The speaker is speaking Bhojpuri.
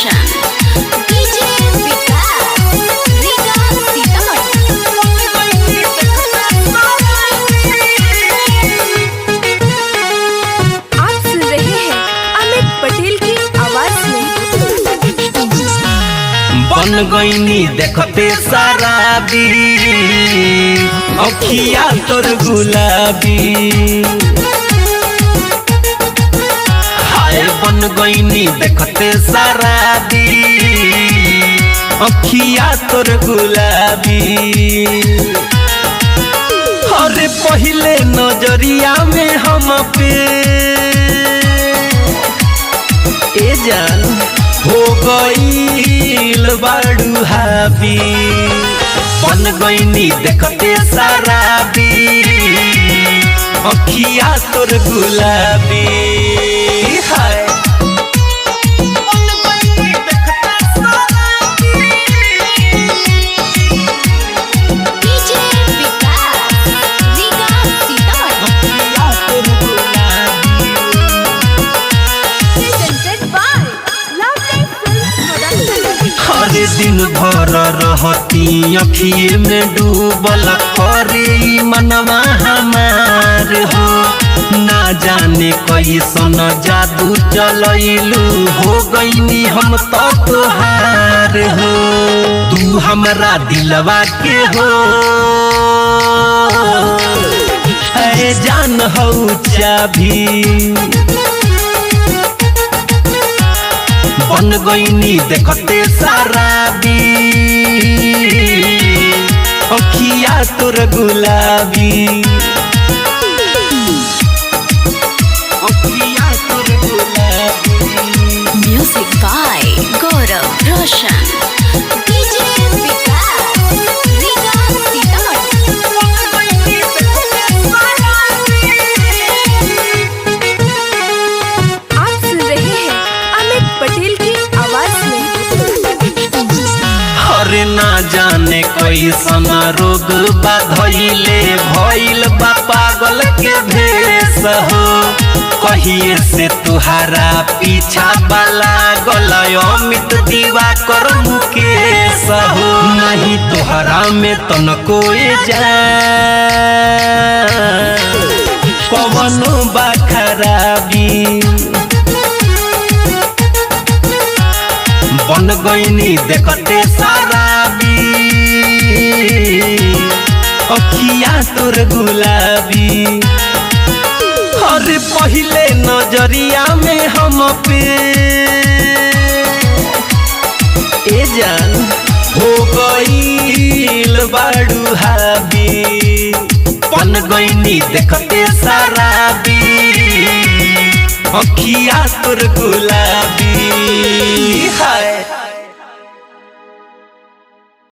रोशन डीजे विकास रीगा आप सुन रहे हैं अमित पटेल की आवाज में। बन गईनी देखते शराबी अखिया तोर गुलाबी हाय बन गईनी देखते शराबी अखिया तोर गुलाबी अरे पहले नजरिया में हम पे ए जान हो गईल बाड़ू हाबी बन गईनी देखते शराबी अखिया तोर गुलाबी हाय बन गईनी देखते शराबी डीजे विकास रीगा अखिया तोर गुलाबी presented by Lovely Films Production। हर दिन भर रहती अखिए में डूबल करे मनवा हमार हो ना जाने कैसन जादू चलैलू हो गईनी हम तो तोहार हो तू हमरा दिलवा के हो ऐ जान हो चाभी बन गईनी देखते शराबी अखिया तोर गुलाबी अखिया तोर गुलाबी music by Gaurav Roshan DJ Vikas Riga आप सुन रहे हैं अमित पटेल की आवाज में। हरे ना जाने कैसन रोग बाधइले भइल बा पागल के भेष हो कहिए से तुहारा पीछा वाला गलय अमित दीवा कर मुकेश हो नहीं तुहरा में तनको जा कवनो बा खराबी बन गईनी देखते शराबी अखिया तोर गुलाबी अरे पहले नजरिया में हम पे ए जान हो गईल बाड़ू हाबी बन गईनी देखते शराबी अखिया तोर गुलाबी हाय